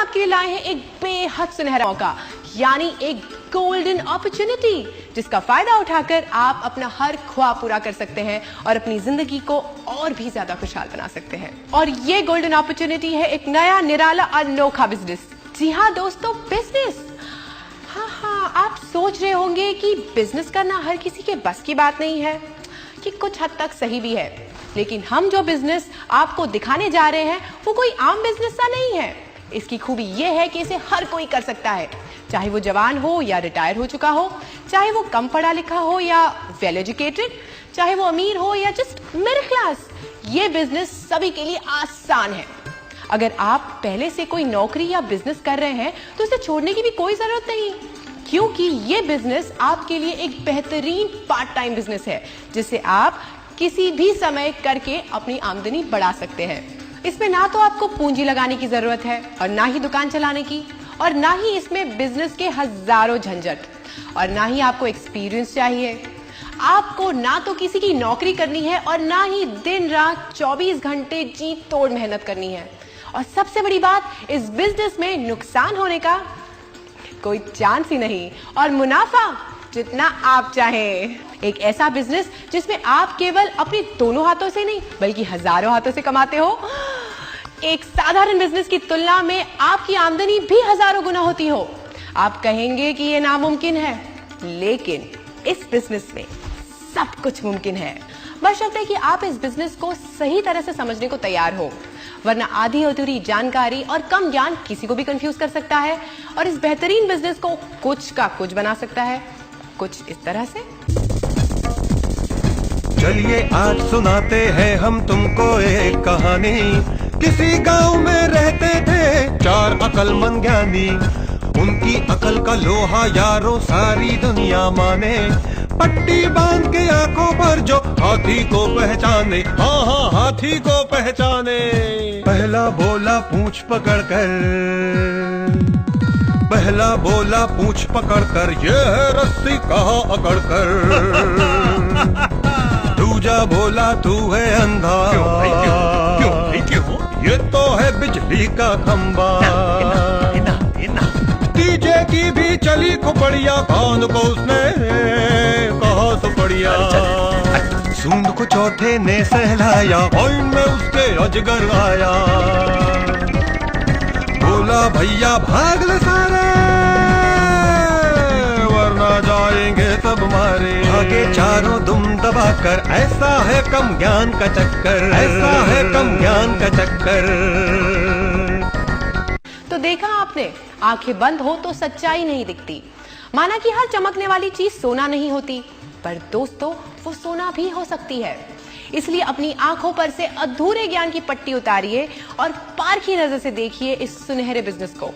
आपके लिए लाए हैं एक बेहद सुनहरा मौका, यानी एक गोल्डन अपॉर्चुनिटी, जिसका फायदा उठाकर आप अपना हर ख्वाब पूरा कर सकते हैं और अपनी जिंदगी को और भी ज्यादा खुशहाल बना सकते हैं। और ये गोल्डन अपॉर्चुनिटी है एक नया निराला अनोखा बिजनेस। जी हाँ दोस्तों, बिजनेस। हाँ, आप सोच रहे होंगे कि बिजनेस करना हर किसी के बस की बात नहीं है, कि कुछ हद तक सही भी है, लेकिन हम जो बिजनेस आपको दिखाने जा रहे हैं वो कोई आम बिजनेस सा नहीं है। इसकी खूबी ये है कि इसे हर कोई कर सकता है, चाहे वो जवान हो या रिटायर हो चुका हो, चाहे वो कम पढ़ा लिखा हो या वेल एजुकेटेड, चाहे वो अमीर हो या जस्ट मिडिल क्लास। ये बिजनेस सभी के लिए आसान है। अगर आप पहले से कोई नौकरी या बिजनेस कर रहे हैं तो इसे छोड़ने की भी कोई जरूरत नहीं, क्योंकि ये बिजनेस आपके लिए एक बेहतरीन पार्ट टाइम बिजनेस है, जिसे आप किसी भी समय करके अपनी आमदनी बढ़ा सकते हैं। इसमें ना तो आपको पूंजी लगाने की जरूरत है और ना ही दुकान चलाने की, और ना ही इसमें बिजनेस के हजारों झंझट, और ना ही आपको एक्सपीरियंस चाहिए। आपको ना तो किसी की नौकरी करनी है और ना ही दिन रात 24 घंटे जी तोड़ मेहनत करनी है। और सबसे बड़ी बात, इस बिजनेस में नुकसान होने का कोई चांस ही नहीं, और मुनाफा जितना आप चाहें। एक ऐसा बिजनेस जिसमें आप केवल अपने दोनों हाथों से नहीं बल्कि हजारों हाथों से कमाते हो। एक साधारण बिजनेस की तुलना में आपकी आमदनी भी हजारों गुना होती हो। आप कहेंगे कि यह नामुमकिन है, लेकिन इस बिजनेस में सब कुछ मुमकिन है, बशर्ते कि आप इस बिजनेस को सही तरह से समझने को तैयार हो, वरना आधी अधूरी जानकारी और कम ज्ञान किसी को भी कंफ्यूज कर सकता है और इस बेहतरीन बिजनेस को कुछ का कुछ बना सकता है। कुछ इस तरह से। चलिए आज सुनाते हैं हम तुमको एक कहानी। किसी गांव में रहते थे 4 अकलमंद ज्ञानी। उनकी अकल का लोहा यारों सारी दुनिया माने। पट्टी बांध के आंखों पर जो हाथी को पहचाने, हाँ हाथी को पहचाने। पहला बोला पूंछ पकड़कर, पहला बोला पूंछ पकड़कर, ये है रस्सी कहाँ अकड़कर। दूजा बोला तू है अंधा, क्यों? ये तो है बिजली का खंबा। तीजे की भी चली खोपड़िया, कान को उसने कहा सुपड़िया। सूंड को चौथे ने सहलाया, पॉइंट में उसके अजगर आया। बोला भैया भाग ले सारे, वरना जाएंगे सब मारे। आगे चारों दुम दबाकर, ऐसा है कम ज्ञान का चक्कर, ऐसा है कम ज्ञान का चक्कर। तो देखा आपने, आंखें बंद हो तो सच्चाई नहीं दिखती। माना कि हर चमकने वाली चीज सोना नहीं होती, पर दोस्तों वो सोना भी हो सकती है। इसलिए अपनी आंखों पर से अधूरे ज्ञान की पट्टी उतारिए और पारखी नजर से देखिए इस सुनहरे बिजनेस को।